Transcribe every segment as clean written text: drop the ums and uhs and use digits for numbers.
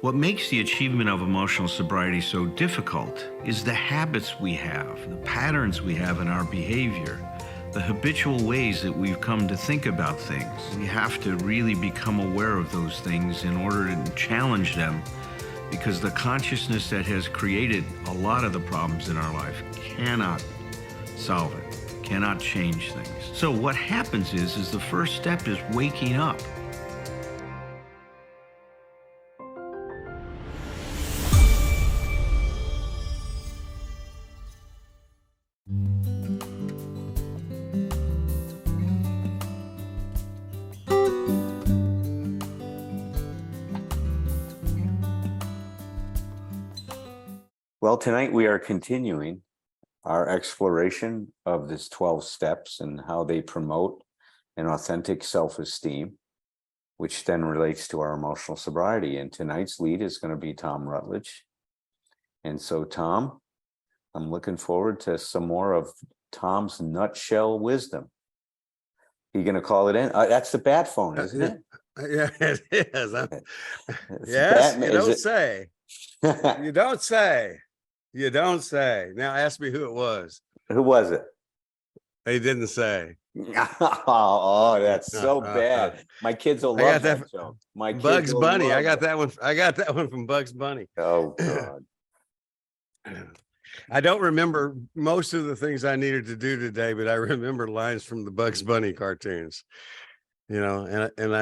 What makes the achievement of emotional sobriety so difficult is the habits we have, the patterns we have in our behavior, the habitual ways that we've come to think about things. We have to really become aware of those things in order to challenge them, because the consciousness that has created a lot of the problems in our life cannot solve it, cannot change things. So what happens is the first step is waking up. Well, tonight we are continuing our exploration of this 12 steps and how they promote an authentic self-esteem, which then relates to our emotional sobriety. And tonight's lead is going to be Thom Rutledge. And so, Thom, I'm looking forward to some more of Tom's nutshell wisdom. You going to call it in? That's the bat phone, isn't it? Yeah, it is. Yes, you don't say. You don't say. You don't say. Now ask me who it was. Who was it? He didn't say. Oh, that's so bad. My kids will love that joke. My kids Bugs Bunny. I got that. that one. I got that one from Bugs Bunny. Oh God. I don't remember most of the things I needed to do today, but I remember lines from the Bugs Bunny cartoons. You know, and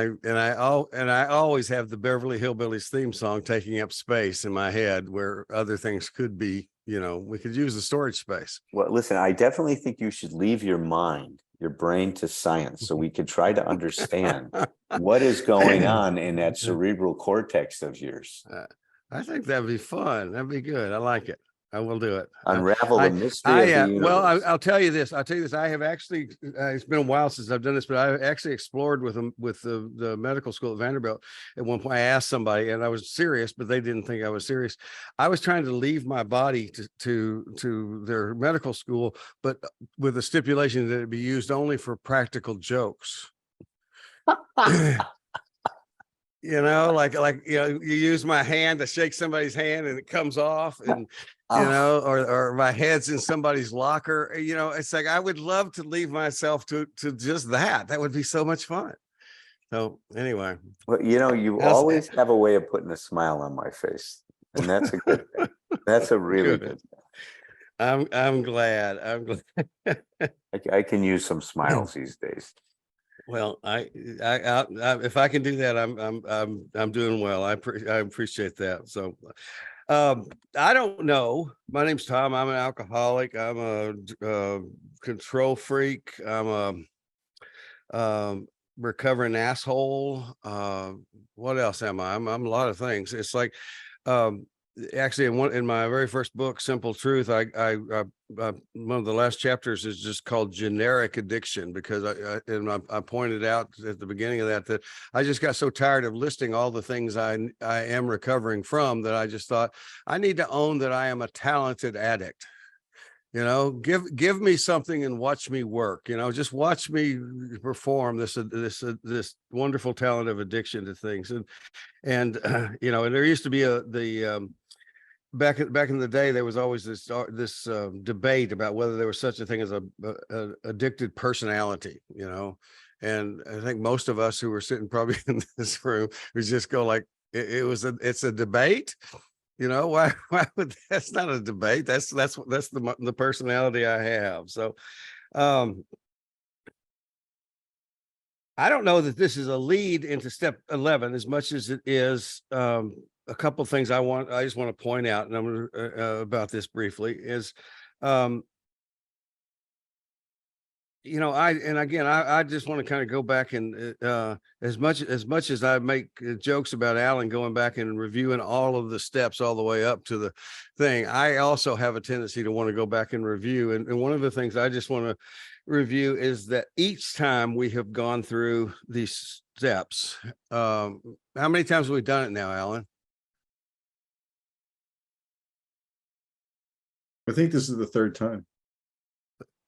I always have the Beverly Hillbillies theme song taking up space in my head where other things could be. You know, we could use the storage space. Well, listen, I definitely think you should leave your mind, your brain to science, so we could try to understand what is going on in that cerebral cortex of yours. I think that'd be fun. That'd be good. I like it. I will do it. Unravel the mystery of the universe. Well, I'll tell you this. I have actually. It's been a while since I've done this, but I actually explored with the medical school at Vanderbilt. At one point, I asked somebody, and I was serious, but they didn't think I was serious. I was trying to leave my body to their medical school, but with the stipulation that it be used only for practical jokes. You know, like you know, you use my hand to shake somebody's hand and it comes off, and you know, or my head's in somebody's locker. You know, it's like I would love to leave myself to just that. That would be so much fun. So anyway, well, you know, you always have a way of putting a smile on my face, and that's a good thing. That's a really good thing. I'm glad. I'm glad. I can use some smiles these days. Well, I if I can do that, I'm doing well. I appreciate that. So, I don't know. My name's Thom. I'm an alcoholic. I'm a control freak. I'm a recovering asshole. What else am I? I'm a lot of things. It's like, actually in my very first book, Simple Truth, I one of the last chapters is just called generic addiction, because I pointed out at the beginning of that I just got so tired of listing all the things I am recovering from, that I just thought I need to own that I am a talented addict. You know, give me something and watch me work. You know, just watch me perform this wonderful talent of addiction to things. And you know, and there used to be back in the day, there was always this debate about whether there was such a thing as a addicted personality, you know. And I think most of us who were sitting probably in this room would just go like, it's a debate, you know. Why would that's not a debate? That's the personality I have. So I don't know that this is a lead into step 11 as much as it is a couple of things I just want to point out, and I'm going to about this briefly is, you know, I just want to kind of go back and as much as I make jokes about Alan going back and reviewing all of the steps all the way up to the thing, I also have a tendency to want to go back and review. And one of the things I just want to review is that each time we have gone through these steps, how many times have we done it now, Alan? I think this is the third time.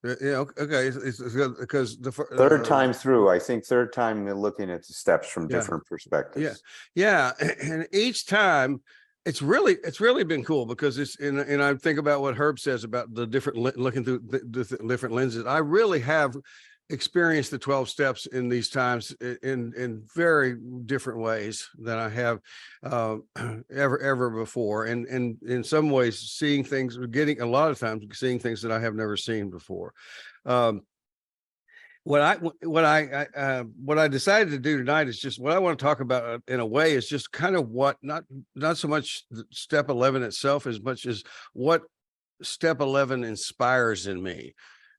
Yeah, okay, it's because Third time through, I think third time they're looking at the steps from yeah. different Yeah, perspectives. yeah, and each time it's really been cool because it's and I think about what Herb says about the different looking through the different lenses. I really have experienced the 12 steps in these times in very different ways than I have ever before, and in some ways seeing things, getting a lot of times seeing things that I have never seen before. Um, what I decided to do tonight is just what I want to talk about in a way is just kind of what not so much step 11 itself as much as what step 11 inspires in me.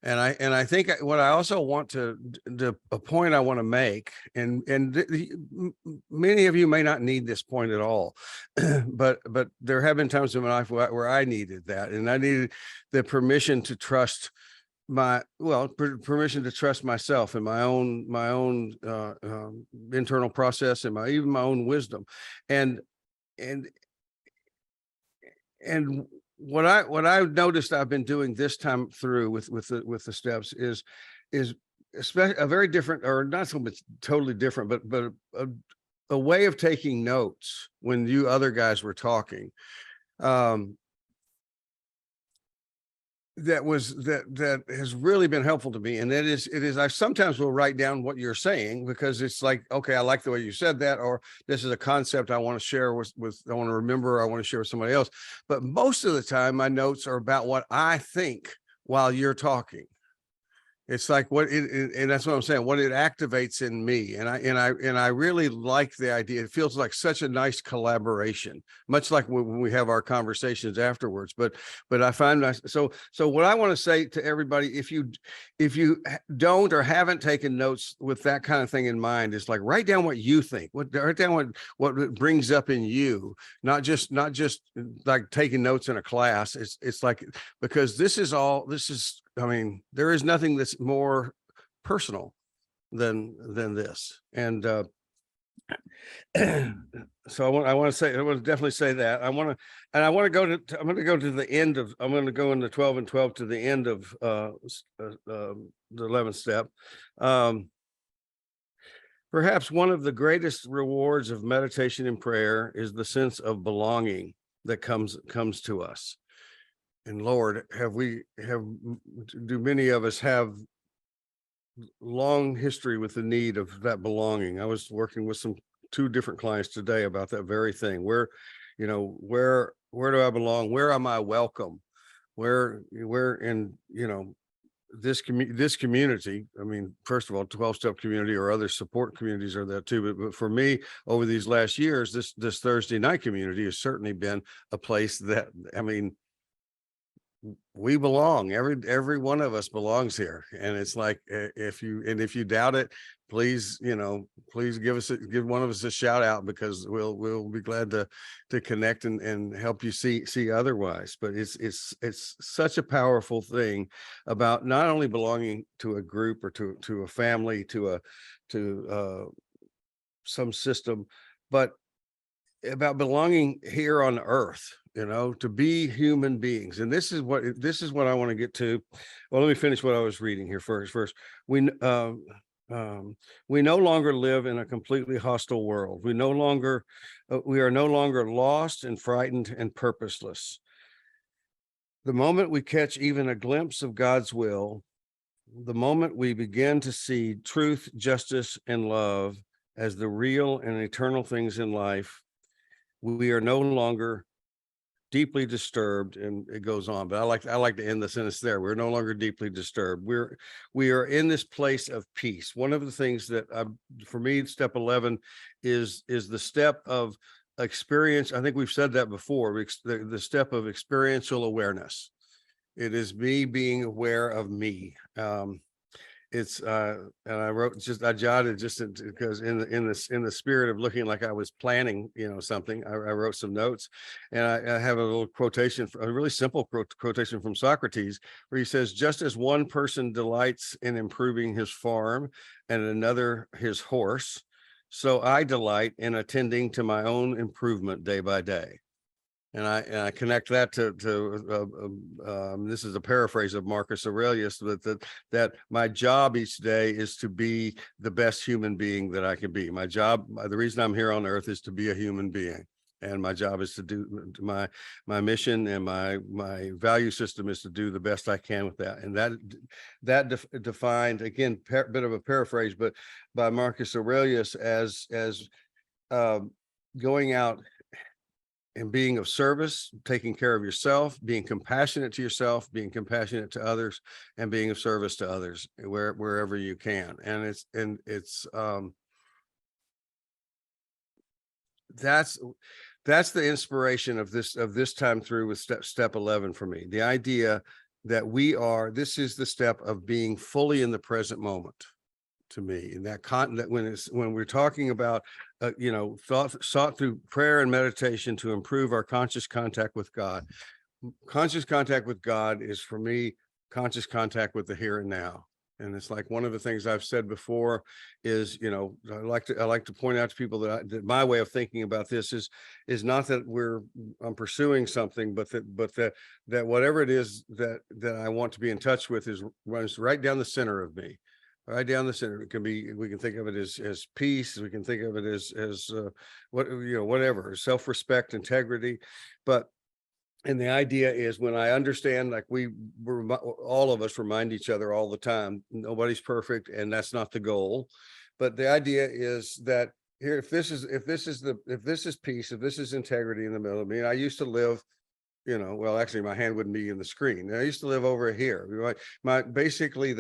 And I think what I also want to a point I want to make, and many of you may not need this point at all, but there have been times in my life where I needed that, and I needed the permission to trust permission to trust myself and my own internal process and even my own wisdom, and and and what I've noticed I've been doing this time through with the steps is especially a very different, or not so much totally different, but a way of taking notes when you other guys were talking. Um, that has really been helpful to me, and it is I sometimes will write down what you're saying because it's like, okay, I like the way you said that, or this is a concept I want to share with I want to remember, I want to share with somebody else. But most of the time my notes are about what I think while you're talking. It's like and that's what I'm saying, what it activates in me. And I really like the idea. It feels like such a nice collaboration, much like when we have our conversations afterwards. But I find so what I want to say to everybody, if you don't or haven't taken notes with that kind of thing in mind, is like write down what you think, write down what it brings up in you, not just like taking notes in a class. It's like, because this is I mean, there is nothing that's more personal than this. And so I want to definitely say that I'm going to go to the end of, I'm going to go into 12 and 12 to the end of the 11th step. Perhaps one of the greatest rewards of meditation and prayer is the sense of belonging that comes to us. And Lord, do many of us have long history with the need of that belonging? I was working with two different clients today about that very thing. Where do I belong? Where am I welcome? Where in, this community, I mean, first of all, 12-step community or other support communities are there too. But for me, over these last years, this Thursday night community has certainly been a place that, I mean, we belong. Every one of us belongs here. And it's like, if you doubt it, please, please give one of us a shout out, because we'll be glad to connect and help you see otherwise. But it's such a powerful thing about not only belonging to a group or to a family, to some system, but about belonging here on earth, to be human beings. And this is what I want to get to. Well, let me finish what I was reading here first. We no longer live in a completely hostile world. We are no longer lost and frightened and purposeless. The moment we catch even a glimpse of God's will, the moment we begin to see truth, justice, and love as the real and eternal things in life, we are no longer deeply disturbed. And it goes on, but I like to end the sentence there. We're no longer deeply disturbed. We are in this place of peace. One of the things that for me, step 11 is the step of experience. I think we've said that before. The step of experiential awareness. It is me being aware of me. It's and I jotted just because in the spirit of looking like I was planning, something, I wrote some notes, and I have a little quotation, a really simple quotation from Socrates, where he says, just as one person delights in improving his farm and another his horse, so I delight in attending to my own improvement day by day. And I connect that to this is a paraphrase of Marcus Aurelius, but that my job each day is to be the best human being that I can be. My job, the reason I'm here on earth is to be a human being. And my job is to do my mission, and my value system is to do the best I can with that. And that defined, again, bit of a paraphrase, but by Marcus Aurelius as going out and being of service, taking care of yourself, being compassionate to yourself, being compassionate to others, and being of service to others wherever you can. And it's that's the inspiration of this time through with step 11 for me. The idea that this is the step of being fully in the present moment to me. And that when we're talking about sought through prayer and meditation to improve our conscious contact with God. Conscious contact with God is, for me, conscious contact with the here and now. And it's like one of the things I've said before is, I like to point out to people that my way of thinking about this is not that I'm pursuing something, but that whatever it is that I want to be in touch with runs right down the center of me. Right down the center. It can be, we can think of it as peace. We can think of it as whatever, self-respect, integrity. And the idea is, when I understand, like all of us remind each other all the time, nobody's perfect, and that's not the goal. But the idea is that here, if this is peace, if this is integrity in the middle of me, and I used to live, well, actually my hand wouldn't be in the screen. I used to live over here. Basically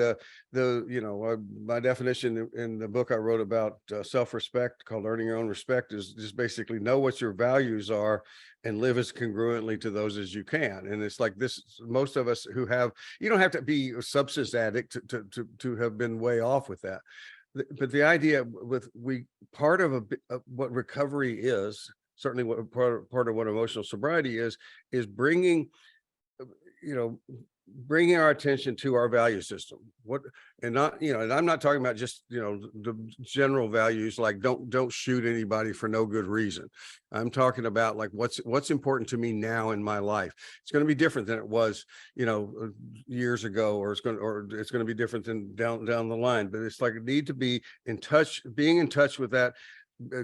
my definition in the book I wrote about self-respect, called Earning Your Own Respect, is just basically know what your values are and live as congruently to those as you can. And it's like this, most of us you don't have to be a substance addict to have been way off with that. But the idea part of what recovery is, certainly what part of what emotional sobriety is bringing our attention to our value system. And I'm not talking about just, the general values, like don't shoot anybody for no good reason. I'm talking about like what's important to me now in my life. It's going to be different than it was, years ago, or it's going to be different than down the line. But it's like, need to be in touch, being in touch with that.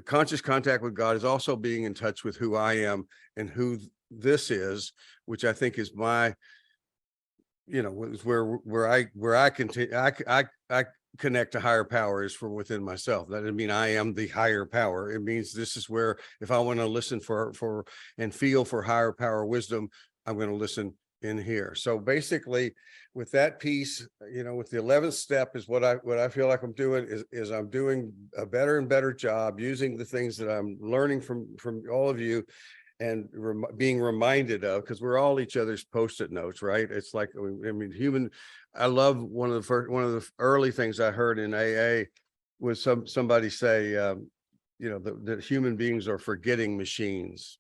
Conscious contact with God is also being in touch with who I am and who this is, which I think is my, where I continue, I connect to higher power is from within myself. That doesn't mean I am the higher power. It means this is where, if I want to listen for and feel for higher power wisdom, I'm going to listen in here. So basically, with that piece, with the 11th step, is what I feel like I'm doing is I'm doing a better and better job using the things that I'm learning from all of you, and being reminded of, because we're all each other's post-it notes, right? It's like, I love one of the early things I heard in AA was somebody say, that human beings are forgetting machines.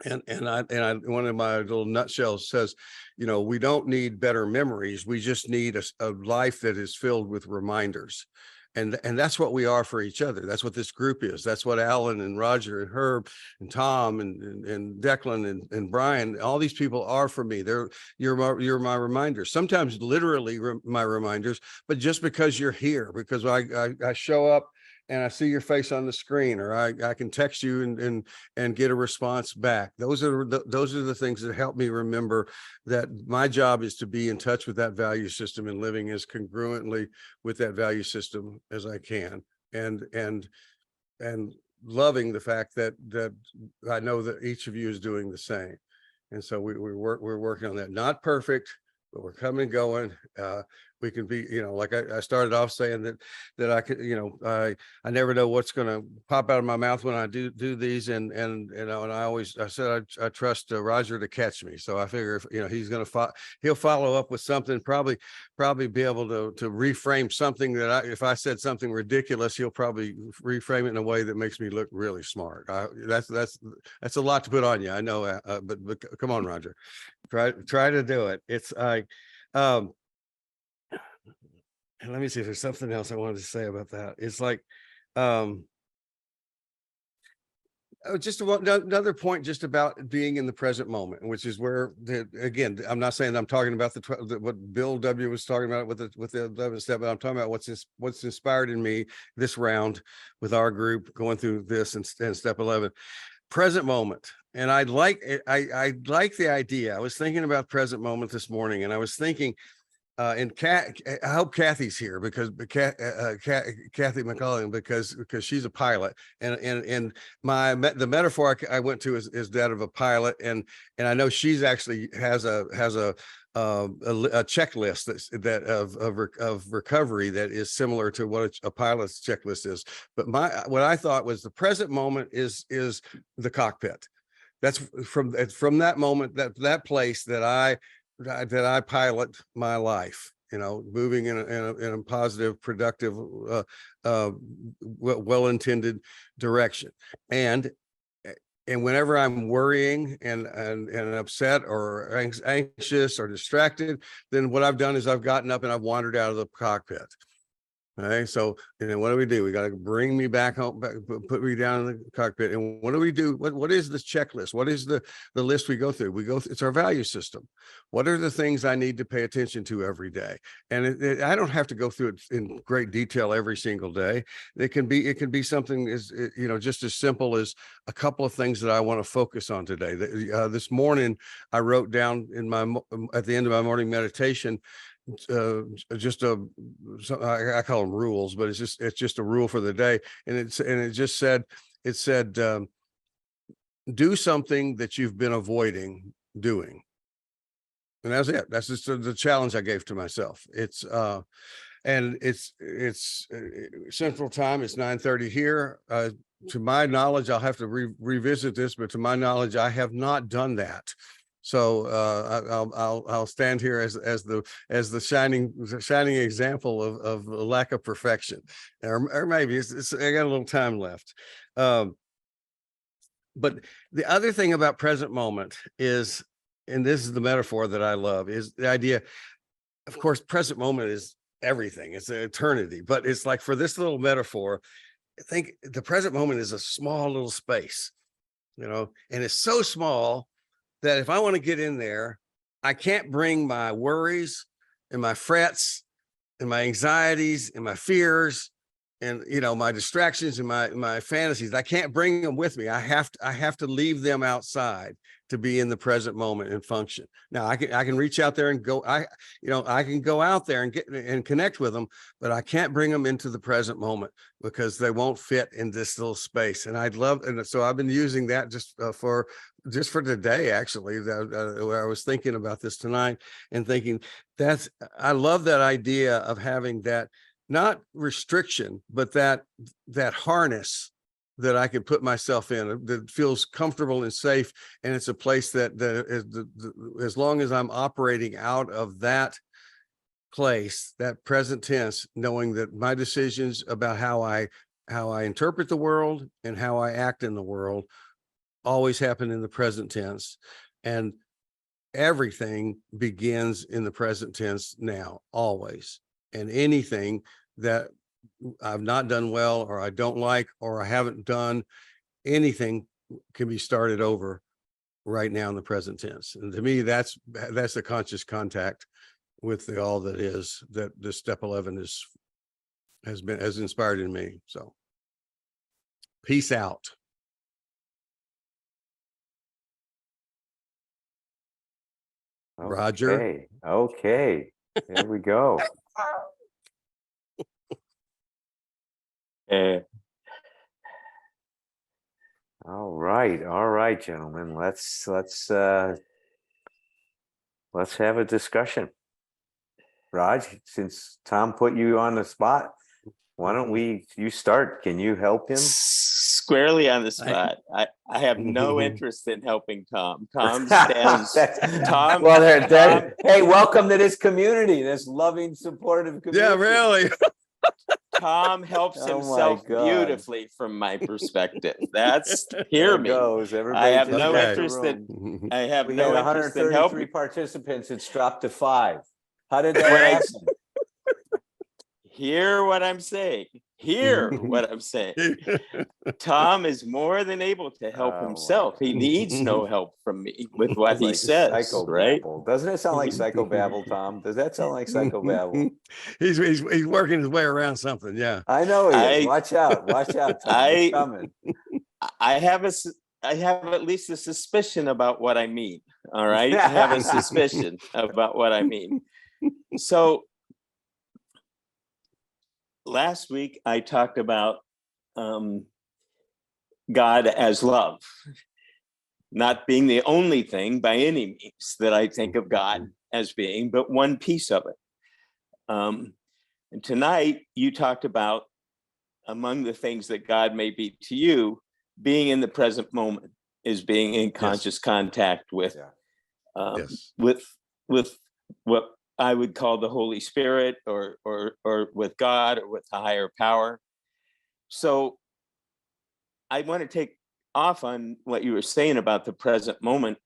And I one of my little nutshells says, we don't need better memories. We just need a life that is filled with reminders. And that's what we are for each other. That's what this group is. That's what Alan and Roger and Herb and Tom and Declan and Brian, all these people are for me. You're my reminders. Sometimes literally my reminders, but just because you're here, because I show up and I see your face on the screen, or I can text you and get a response back. Those are the things that help me remember that my job is to be in touch with that value system and living as congruently with that value system as I can, and loving the fact that I know that each of you is doing the same. And so we're working on that. Not perfect, but we're coming and going. We can be, like I started off saying that I could, I never know what's going to pop out of my mouth when I do these. And I said, I trust Roger to catch me. So I figure if, he's going to he'll follow up with something, probably be able to reframe something that if I said something ridiculous, he'll probably reframe it in a way that makes me look really smart. That's a lot to put on you. I know, but come on, Roger, try to do it. It's and let me see if there's something else I wanted to say about that. It's like, Another point just about being in the present moment, which is where again, I'm not saying I'm talking about what Bill W was talking about with the 11th step, but I'm talking about what's inspired in me this round with our group going through this and step 11, present moment. And I like the idea. I was thinking about present moment this morning, and I was thinking, and I hope Kathy's here because Kathy McCullough, because she's a pilot, and the metaphor I went to is that of a pilot, and I know she's actually has a checklist of recovery that is similar to what a pilot's checklist is. But what I thought was the present moment is the cockpit. That's from that moment, that place that I pilot my life, moving in a positive, productive, well-intended direction. And whenever I'm worrying and upset or anxious or distracted, then what I've done is I've gotten up and I've wandered out of the cockpit. Okay, so what do? We got to bring me back home, put me down in the cockpit. And what do we do? What is this checklist? What is the list we go through? It's our value system. What are the things I need to pay attention to every day? And I don't have to go through it in great detail every single day. It can be something just as simple as a couple of things that I want to focus on today. This morning, I wrote down at the end of my morning meditation, I call them rules, but it's just a rule for the day. And it said, do something that you've been avoiding doing. And that's it. That's just the challenge I gave to myself. It's Central Time. It's 9:30 here. To my knowledge, I'll have to revisit this, but to my knowledge, I have not done that. So I'll stand here as the shining example of lack of perfection, or maybe I got a little time left. But the other thing about present moment is, and this is the metaphor that I love, is the idea. Of course, present moment is everything. It's an eternity, but it's like, for this little metaphor, I think the present moment is a small little space, and it's so small that if I want to get in there, I can't bring my worries and my frets and my anxieties and my fears and my distractions and my fantasies. I can't bring them with me. I have to leave them outside to be in the present moment and function. Now I can reach out there and go. I can go out there and get and connect with them, but I can't bring them into the present moment because they won't fit in this little space. And so I've been using that just for today, actually. I was thinking about this tonight and thinking I love that idea of having that, not restriction, but that harness that I can put myself in that feels comfortable and safe. And it's a place that as long as I'm operating out of that place, that present tense, knowing that my decisions about how I interpret the world and how I act in the world always happen in the present tense, and everything begins in the present tense now, always. And anything that I've not done well, or I don't like, or I haven't done, anything can be started over right now in the present tense. And to me, that's the conscious contact with the all that is, that this step 11 has inspired in me. So peace out. Roger. Okay. There we go. All right, gentlemen. Let's have a discussion. Raj, since Thom put you on the spot, why don't you start? Can you help him? Squarely on the spot. I have no interest in helping Thom. Thom stands. Thom. Well, Thom, hey, welcome to this community, this loving, supportive community. Yeah, really. Thom helps himself beautifully from my perspective. Hear me. I have no interest in. I have we no had interest in 133 helping. participants. It's dropped to 5. How did that happen? Hear what I'm saying. hear what I'm saying. Thom is more than able to help himself. He needs no help from me with what he says, right? Psychobabble. Doesn't it sound like psychobabble, Thom? Does that sound like psychobabble? He's working his way around something. Yeah, I know he is. Watch out, Thom. It's coming. I have at least a suspicion about what I mean. All right, I have a suspicion about what I mean. So last week I talked about God as love, not being the only thing by any means that I think of God as being, but one piece of it. And tonight you talked about, among the things that God may be to you, being in the present moment is being in conscious contact with, with what I would call the Holy Spirit, or with God, or with a higher power. So I want to take off on what you were saying about the present moment,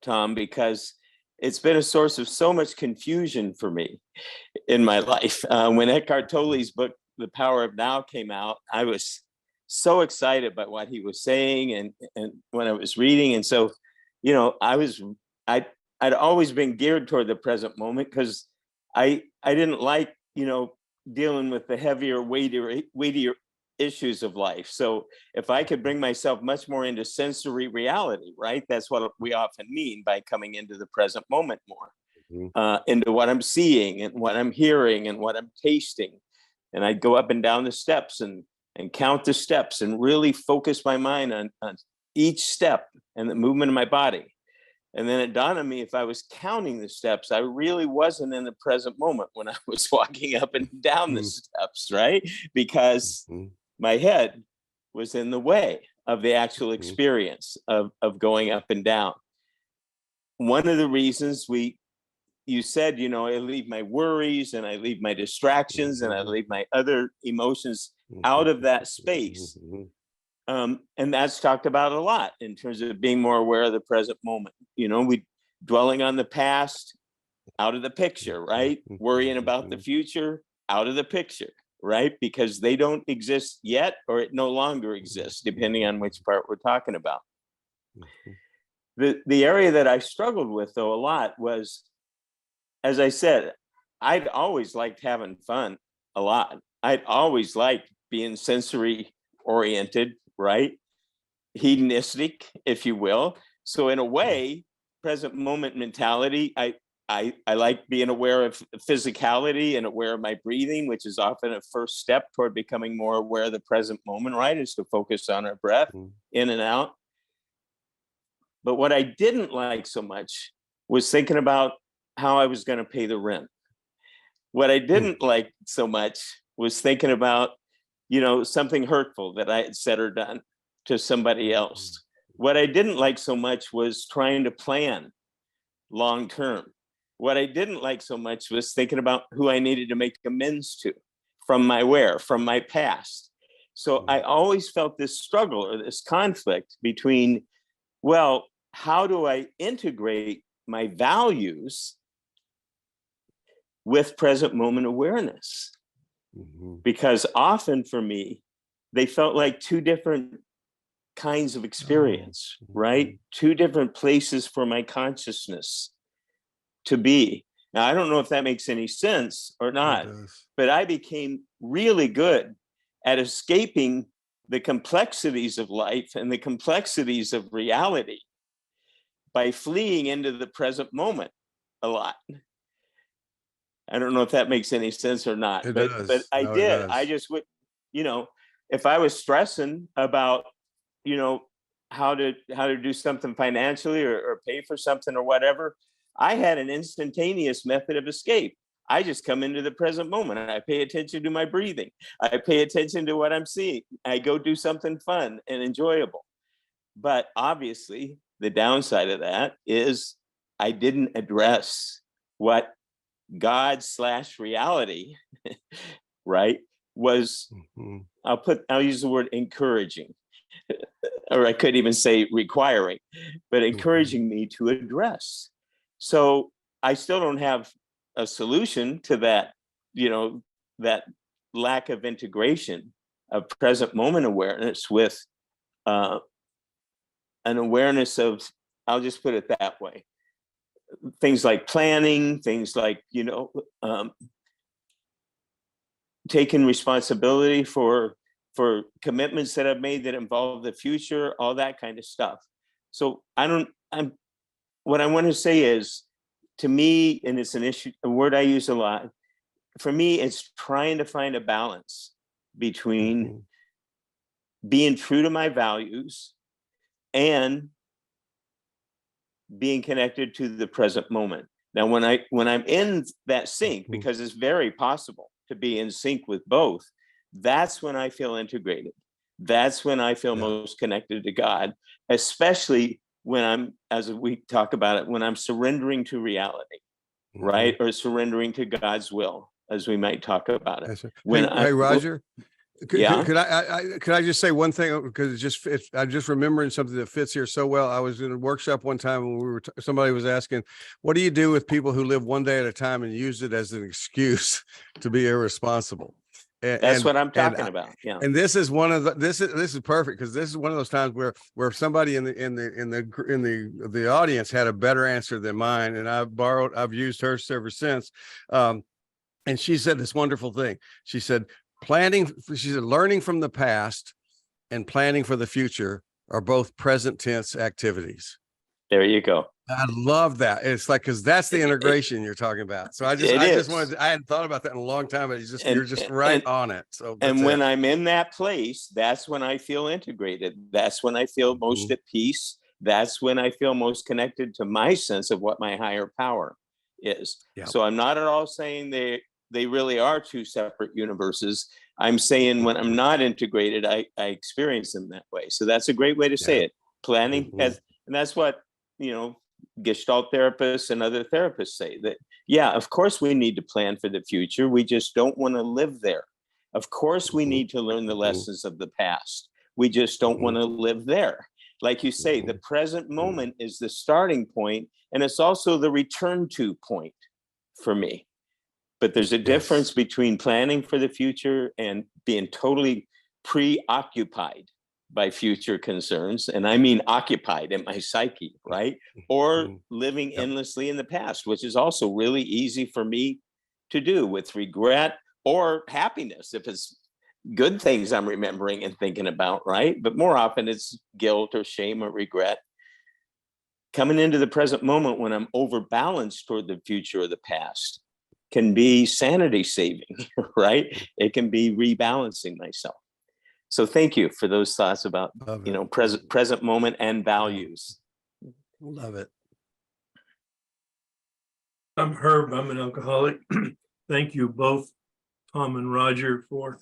Thom, because it's been a source of so much confusion for me in my life. When Eckhart Tolle's book, The Power of Now, came out, I was so excited by what he was saying and when I was reading. And so, you know, I'd always been geared toward the present moment because I didn't like, you know, dealing with the heavier, weightier issues of life. So if I could bring myself much more into sensory reality, right? That's what we often mean by coming into the present moment more, into what I'm seeing and what I'm hearing and what I'm tasting. And I'd go up and down the steps and count the steps and really focus my mind on each step and the movement of my body. And then it dawned on me, if I was counting the steps, I really wasn't in the present moment when I was walking up and down the steps, right? Because my head was in the way of the actual experience of going up and down. One of the reasons you said, you know, I leave my worries and I leave my distractions and I leave my other emotions out of that space. And that's talked about a lot in terms of being more aware of the present moment. You know, we dwelling on the past, out of the picture, right? Worrying about the future, out of the picture, right? Because they don't exist yet, or it no longer exists, depending on which part we're talking about. The area that I struggled with, though, a lot was, as I said, I'd always liked having fun a lot. I'd always liked being sensory oriented, right? Hedonistic, if you will. So in a way, present moment mentality, I like being aware of physicality and aware of my breathing, which is often a first step toward becoming more aware of the present moment, right? Is to focus on our breath in and out. But what I didn't like so much was thinking about how I was going to pay the rent. What I didn't like so much was thinking about, you know, something hurtful that I had said or done to somebody else. What I didn't like so much was trying to plan long term. What I didn't like so much was thinking about who I needed to make amends to from my past. So I always felt this struggle or this conflict between, well, how do I integrate my values with present moment awareness? Because often for me, they felt like two different kinds of experience, right? Two different places for my consciousness to be. Now, I don't know if that makes any sense or not, but I became really good at escaping the complexities of life and the complexities of reality by fleeing into the present moment a lot. I don't know if that makes any sense or not, but I did. I just would, you know, if I was stressing about, you know, how to do something financially or pay for something or whatever, I had an instantaneous method of escape. I just come into the present moment and I pay attention to my breathing. I pay attention to what I'm seeing. I go do something fun and enjoyable. But obviously, the downside of that is I didn't address what God/reality, right, was. I'll use the word encouraging, or I could even say requiring, but encouraging me to address. So I still don't have a solution to that, you know, that lack of integration of present moment awareness with an awareness of, I'll just put it that way, things like planning, things like, taking responsibility for commitments that I've made that involve the future, all that kind of stuff. So what I want to say is, to me, and it's a word I use a lot, for me, it's trying to find a balance between being true to my values and being connected to the present moment. Now, when I'm in that sync, because it's very possible to be in sync with both, that's when I feel integrated. That's when I feel most connected to God, especially when I'm, as we talk about it, when I'm surrendering to reality, right? Or surrendering to God's will, as we might talk about it. Hey, Roger, could Yeah. I just say one thing, because I'm just remembering something that fits here so well. I was in a workshop one time when somebody was asking, what do you do with people who live one day at a time and use it as an excuse to be irresponsible? That's what I'm talking about. Yeah. And this is one of this is perfect, because this is one of those times where somebody in the audience had a better answer than mine, and I've used hers ever since. And she said this wonderful thing. She said, learning from the past and planning for the future are both present tense activities. There you go. I love that. It's like, because that's the integration you're talking about. So I hadn't thought about that in a long time, but you're just right on it. So when I'm in that place, that's when I feel integrated. That's when I feel most at peace. That's when I feel most connected to my sense of what my higher power is. Yep. So I'm not at all saying they really are two separate universes. I'm saying when I'm not integrated, I experience them that way. So that's a great way to say it. Planning, and that's what, Gestalt therapists and other therapists say, that, of course we need to plan for the future. We just don't want to live there. Of course we need to learn the lessons of the past. We just don't want to live there. Like you say, the present moment is the starting point, and it's also the return to point for me. But there's a difference between planning for the future and being totally preoccupied by future concerns. And I mean occupied in my psyche, right? Or living endlessly in the past, which is also really easy for me to do with regret or happiness, if it's good things I'm remembering and thinking about, right? But more often it's guilt or shame or regret. Coming into the present moment when I'm overbalanced toward the future or the past can be sanity saving, right? It can be rebalancing myself. So thank you for those thoughts about, present moment and values. Love it. I'm Herb. I'm an alcoholic. Thank you both, Thom and Roger, for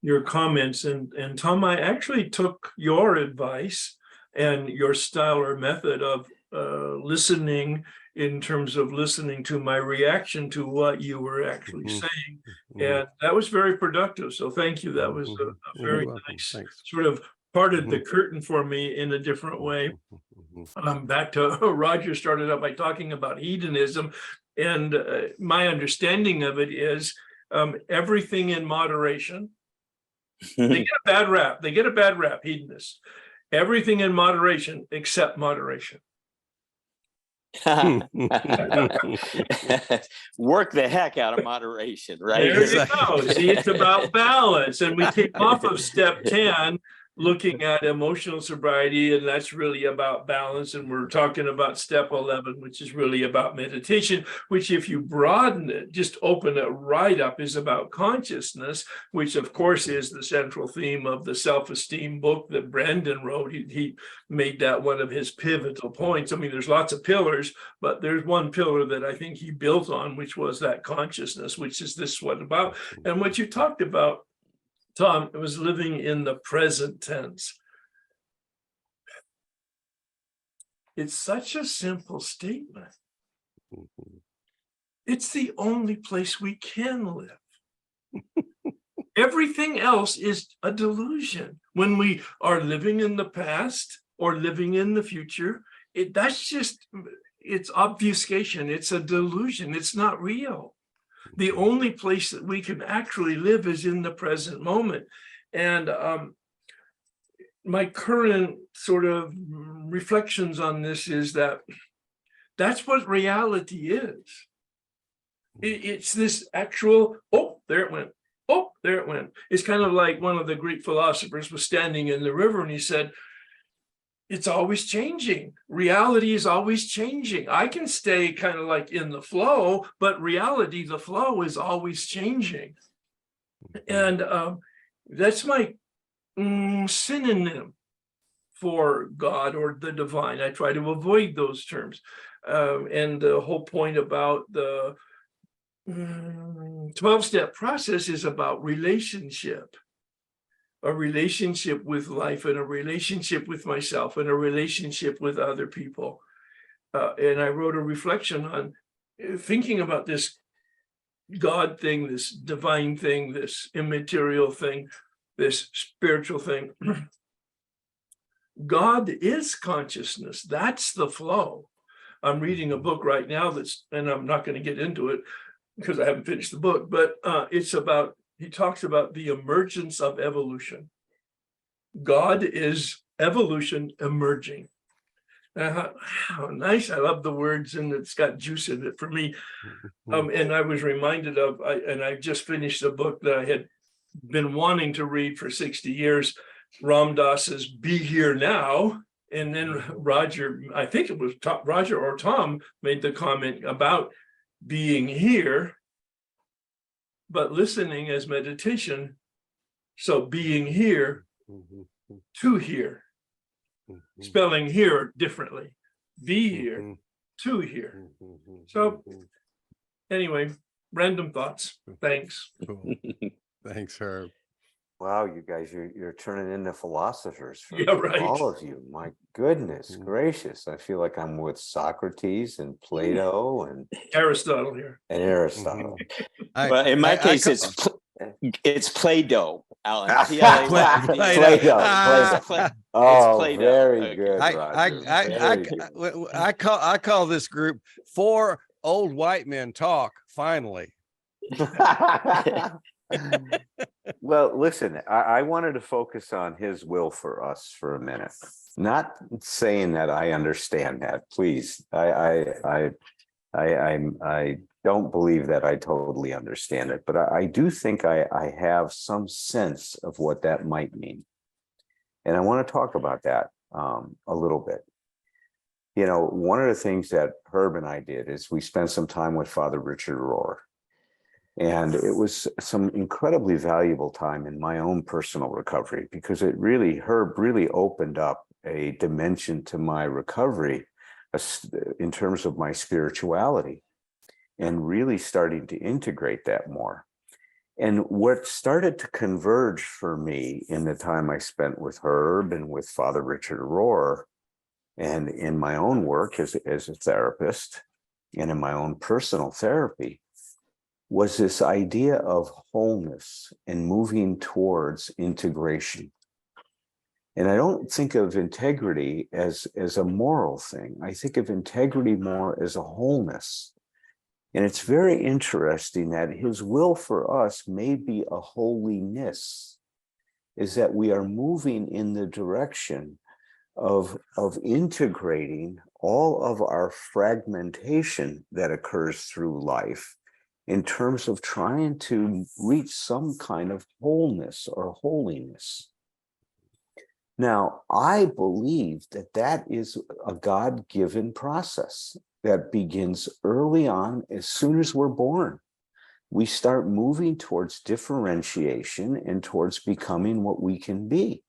your comments. And Thom, I actually took your advice and your style or method of listening, in terms of listening to my reaction to what you were actually saying. And that was very productive. So thank you. That was a very nice, sort of parted the curtain for me in a different way. Back to Roger started out by talking about hedonism. And my understanding of it is everything in moderation. They get a bad rap. They get a bad rap, hedonists. Everything in moderation except moderation. Work the heck out of moderation, right? There you go. See, it's about balance. And we take off of step 10, looking at emotional sobriety, and that's really about balance. And we're talking about step 11, which is really about meditation, which, if you broaden it, just open it right up, is about consciousness, which of course is the central theme of the Self-Esteem book that Brandon wrote. He made that one of his pivotal points. I mean, there's lots of pillars, but there's one pillar that I think he built on, which was that consciousness, which is this what about. And what you talked about, Thom, it was living in the present tense. It's such a simple statement. It's the only place we can live. Everything else is a delusion. When we are living in the past or living in the future, it's obfuscation. It's a delusion. It's not real. The only place that we can actually live is in the present moment. And my current sort of reflections on this is that that's what reality is. It's this actual, oh, there it went. Oh, there it went. It's kind of like one of the Greek philosophers was standing in the river and he said, it's always changing. Reality is always changing. I can stay kind of like in the flow, but reality, the flow is always changing. And that's my synonym for God or the divine. I try to avoid those terms. And the whole point about the 12-step process is about relationship. A relationship with life and a relationship with myself and a relationship with other people. And I wrote a reflection on thinking about this God thing, this divine thing, this immaterial thing, this spiritual thing. God is consciousness. That's the flow. I'm reading a book right now and I'm not going to get into it because I haven't finished the book, but he talks about the emergence of evolution. God is evolution emerging. And I thought, how nice. I love the words and it's got juice in it for me. And I was reminded of, and I just finished a book that I had been wanting to read for 60 years, Ram Dass's Be Here Now. And then Roger, I think it was Roger or Tom made the comment about being here, but listening as meditation. So being here to here, spelling here differently, be here to here. So anyway, random thoughts. Thanks. Cool. Thanks, Herb. Wow, you guys, you're turning into philosophers. Yeah, right. All of you. My goodness gracious. I feel like I'm with Socrates and Plato and Aristotle here. Aristotle. Well, in my case, it's Play-Doh, Alan. Play-Doh. Oh, Play-Doh. very good, Roger. I call this group Four Old White Men Talk, finally. Well, listen, I wanted to focus on his will for us for a minute. Not saying that I understand that, please. I don't believe that I totally understand it, but I do think I have some sense of what that might mean. And I want to talk about that a little bit. You know, one of the things that Herb and I did is we spent some time with Father Richard Rohr. And it was some incredibly valuable time in my own personal recovery because Herb really opened up a dimension to my recovery in terms of my spirituality and really starting to integrate that more. And what started to converge for me in the time I spent with Herb and with Father Richard Rohr and in my own work as a therapist and in my own personal therapy was this idea of wholeness and moving towards integration. And I don't think of integrity as a moral thing. I think of integrity more as a wholeness. And it's very interesting that his will for us may be a holiness, is that we are moving in the direction of integrating all of our fragmentation that occurs through life in terms of trying to reach some kind of wholeness or holiness. Now, I believe that is a God-given process that begins early on. As soon as we're born, we start moving towards differentiation and towards becoming what we can be.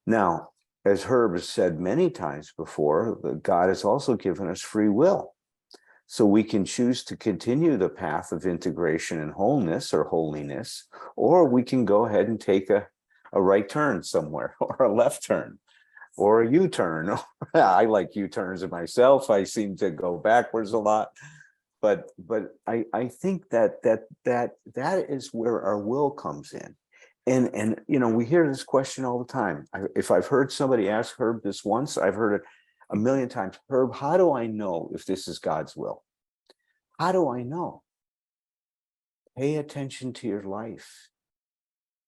Now, as Herb has said many times before, God has also given us free will. So we can choose to continue the path of integration and wholeness or holiness, or we can go ahead and take a right turn somewhere, or a left turn, or a U-turn. I like U-turns myself. I seem to go backwards a lot, but I think that is where our will comes in. And you know, we hear this question all the time. If I've heard somebody ask Herb this once, I've heard it a million times. Herb, how do I know if this is God's will? How do I know? pay attention to your life.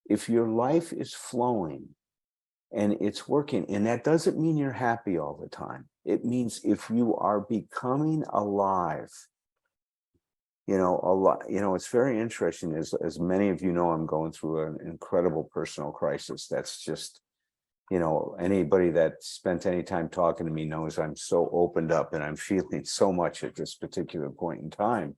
If your life is flowing and it's working, and that doesn't mean you're happy all the time. It means if you are becoming alive, a lot, it's very interesting. As many of you know, I'm going through an incredible personal crisis. That's just, anybody that spent any time talking to me knows I'm so opened up and I'm feeling so much at this particular point in time.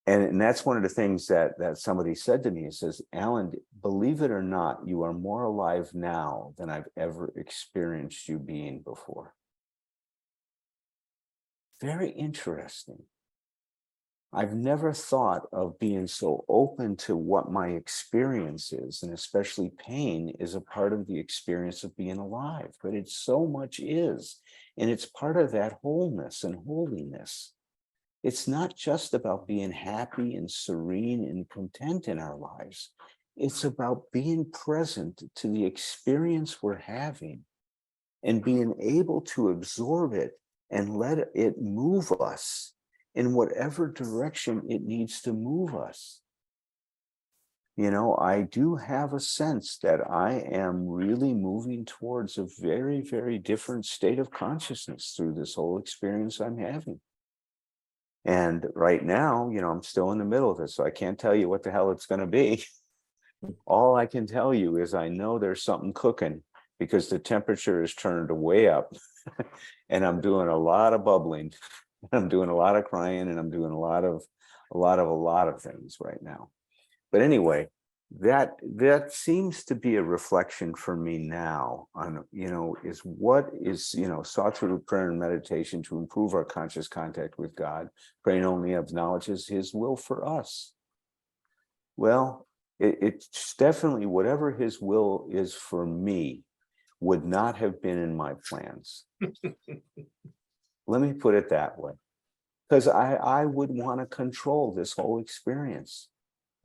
And that's one of the things that somebody said to me. It says, Alan, believe it or not, you are more alive now than I've ever experienced you being before. Very interesting. I've never thought of being so open to what my experience is, and especially pain is a part of the experience of being alive, but it so much is. And it's part of that wholeness and holiness. It's not just about being happy and serene and content in our lives. It's about being present to the experience we're having and being able to absorb it and let it move us in whatever direction it needs to move us. I do have a sense that I am really moving towards a very, very different state of consciousness through this whole experience I'm having. And right now, I'm still in the middle of this, so I can't tell you what the hell it's going to be. All I can tell you is I know there's something cooking because the temperature is turned way up and I'm doing a lot of bubbling. I'm doing a lot of crying and I'm doing a lot of things right now. But anyway, that seems to be a reflection for me now on, is what is, sought through prayer and meditation to improve our conscious contact with God, praying only acknowledges his will for us. Well, it's definitely whatever his will is for me would not have been in my plans. Let me put it that way, because I would want to control this whole experience.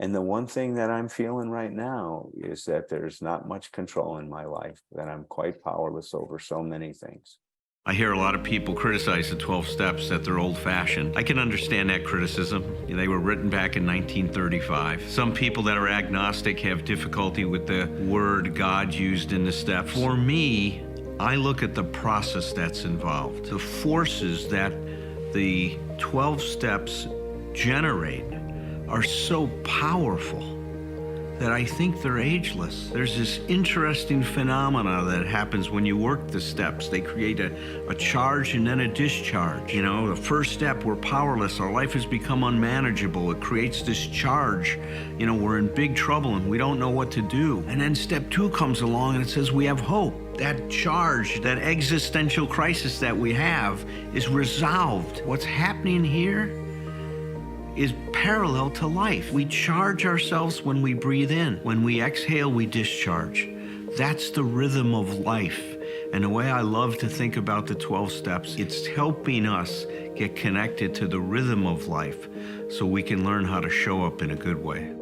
And the one thing that I'm feeling right now is that there's not much control in my life, that I'm quite powerless over so many things. I hear a lot of people criticize the 12 steps, that they're old-fashioned. I can understand that criticism. They were written back in 1935. Some people that are agnostic have difficulty with the word God used in the steps. For me, I look at the process that's involved, the forces that the 12 steps generate are so powerful that I think they're ageless. There's this interesting phenomena that happens when you work the steps. They create a charge and then a discharge. The first step, we're powerless. Our life has become unmanageable. It creates this charge. We're in big trouble and we don't know what to do. And then step 2 comes along and it says we have hope. That charge, that existential crisis that we have is resolved. What's happening here is parallel to life. We charge ourselves when we breathe in. When we exhale, we discharge. That's the rhythm of life. And the way I love to think about the 12 steps, it's helping us get connected to the rhythm of life so we can learn how to show up in a good way.